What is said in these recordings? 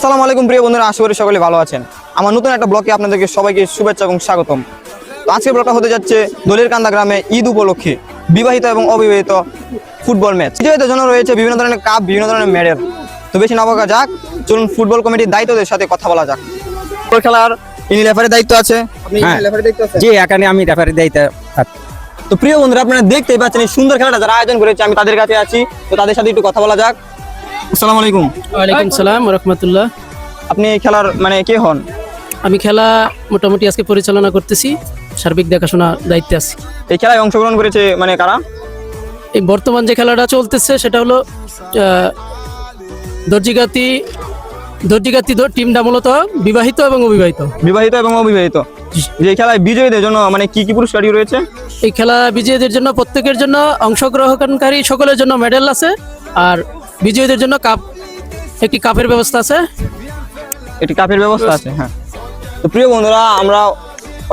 আসসালামু আলাইকুম প্রিয় বন্ধুরা, আশা করি সকলে ভালো আছেন। আমার নতুন একটা ব্লগে আপনাদেরকে সবাইকে শুভেচ্ছা এবং স্বাগতম। তো আজকের ব্লগটা হতে যাচ্ছে দলিরকান্দা গ্রামে ঈদ উপলক্ষে বিবাহিত এবং অবিবাহিত ফুটবল ম্যাচ। বিজয়ীদের জন্য রয়েছে বিভিন্ন ধরনের কাপ, বিভিন্ন ধরনের মেডেল। তো বেশি না বকা যাক, চলুন ফুটবল কমিটির দায়িত্বদের সাথে কথা বলা যাক। ফুটবল খেলার ইনি রেফারির দায়িত্ব আছে, আপনি রেফারির দায়িত্ব আছে? জি, এখানে আমি রেফারির দায়িত্ব। তো প্রিয় বন্ধুরা, আপনারা দেখতেই পাচ্ছেন এই সুন্দর খেলাটা যারা আয়োজন করেছে, আমি তাদের কাছে আছি। তো তাদের সাথে একটু কথা বলা যাক। আসসালামু আলাইকুম। ওয়ালাইকুম সালাম রাহমাতুল্লাহ। আপনি এই খেলার কে হন? আমি খেলা মোটামুটি আজকে পরিচালনা করতেছি, সার্বিক দেখাশোনা দায়িত্বে আছি। এই খেলায় অংশগ্রহণ করেছে কারা? এই বর্তমান যে খেলাটা চলতেছে সেটা হলো দর্জিগাতি টিমটা মূলত বিবাহিত এবং অবিবাহিত। যে খেলায় বিজয়ীদের জন্য কি কি পুরস্কার রয়েছে? এই খেলা বিজয়ীদের জন্য প্রত্যেকের জন্য অংশগ্রহণকারী সকলের জন্য মেডেল আছে, আর বিজয়ীদের জন্য একটি কাপের ব্যবস্থা আছে। হ্যাঁ। তো প্রিয় বন্ধুরা, আমরা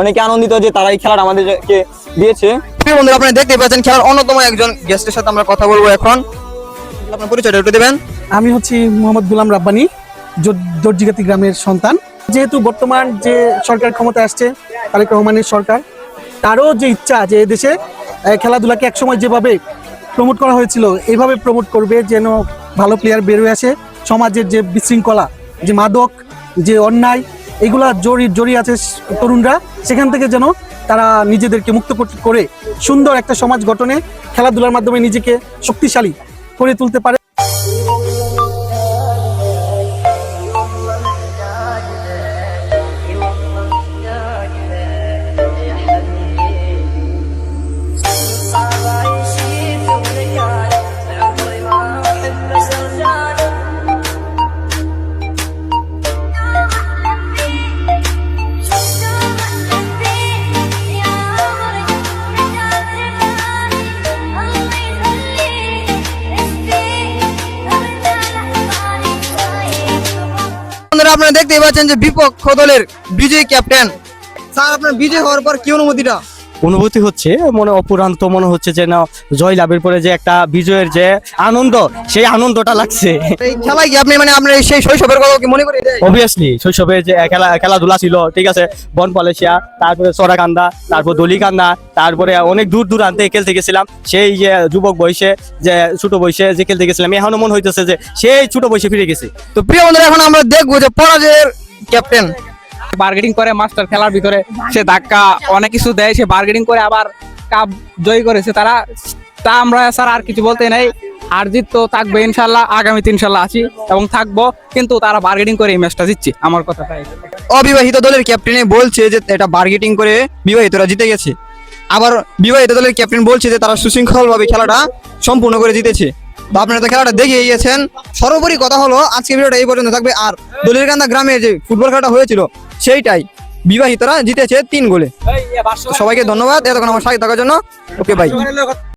অনেকে আনন্দিত যে তারা এই খেলাটা আমাদেরকে দিয়েছে। প্রিয় বন্ধুরা, আপনারা দেখতে পাচ্ছেন খেলার অন্যতম একজন গেস্টের সাথে আমরা কথা বলবো এখন। আপনার পরিচয়টা একটু দেবেন। আমি হচ্ছি মোহাম্মদ গুলাম রাব্বানি, দর্জিগাতি গ্রামের সন্তান। যেহেতু বর্তমান যে সরকার ক্ষমতায় আসছে, তারেক রহমানের সরকার, তারও যে ইচ্ছা যে দেশে খেলাধুলাকে একসময় যেভাবে প্রমোট করা হয়েছিল এইভাবে প্রমোট করবে, যেন ভালো প্লেয়ার বের হয়ে আসে। সমাজের যে বিশৃঙ্খলা, যে মাদক, যে অন্যায়, এগুলা জড়িয়ে আছে তরুণরা, সেখান থেকে যেন তারা নিজেদেরকে মুক্ত করে সুন্দর একটা সমাজ গঠনে খেলাধুলার মাধ্যমে নিজেকে শক্তিশালী করে তুলতে পারে। আপনারা দেখতেই পাচ্ছেন যে বিপক্ষ দলের বিজয়ী ক্যাপ্টেন। স্যার, আপনার বিজয় হওয়ার পর কি অনুভূতি হচ্ছে অপুরান্ত মনে হচ্ছে যে না, জয় লাভের পরে যে একটা বিজয়ের যে আনন্দ, সেই আনন্দটা লাগছে। এই খেলায় কি আপনি আপনার সেই শৈশবের কথা কি মনে করে? অবভিয়াসলি শৈশবে যে খেলাধুলা ছিল, ঠিক আছে, বনপালেশিয়া, তারপরে চড়াকান্দা, তারপর দলিকান্দা, তারপরে অনেক দূর দূরান্তে খেলতে গেছিলাম। সেই যে যুবক বয়সে, যে ছোট বয়সে যে খেলতে গেছিলাম, এখনো মনে হইতেছে যে সেই ছোট বয়সে ফিরে গেছি। তো প্রিয় বন্ধুরা, এখন আমরা দেখবো যে পরাজয়ের ক্যাপ্টেন বার্গেনিং করে মাস্টার খেলার ভিতরে, সে ধাক্কা অনেক কিছু দেয়, সে বার্গেনিং করে আবার কাপ জয় করেছে তা আমরা স্যার আর কিছু বলতে নাই। আর জিত তো থাকবে ইনশাল্লাহ, আগামীতে ইনশাল্লাহ আছি এবং থাকবো, কিন্তু তারা বার্গেনিং করে এই ম্যাচটা জিতছে। আমার কথাটা অবিবাহিত দলের ক্যাপ্টেন বলছে যে এটা বার্গেটিং করে বিবাহিতরা জিতে গেছে, আবার বিবাহিত দলের ক্যাপ্টেন বলছে যে তারা সুশৃঙ্খল ভাবে খেলাটা সম্পূর্ণ করে জিতেছে। তো আপনারা তো খেলাটা দেখে গিয়েছেন। সর্বোপরি কথা হলো, আজকে ভিডিওটা এই পর্যন্ত থাকবে। আর দলিরকান্দা গ্রামে যে ফুটবল খেলাটা হয়েছিল, সেইটাই বিবাহিতরা জিতেছে 3 গোলে। সবাইকে ধন্যবাদ এতক্ষণ আমার সাথে থাকার জন্য। ওকে, বাই।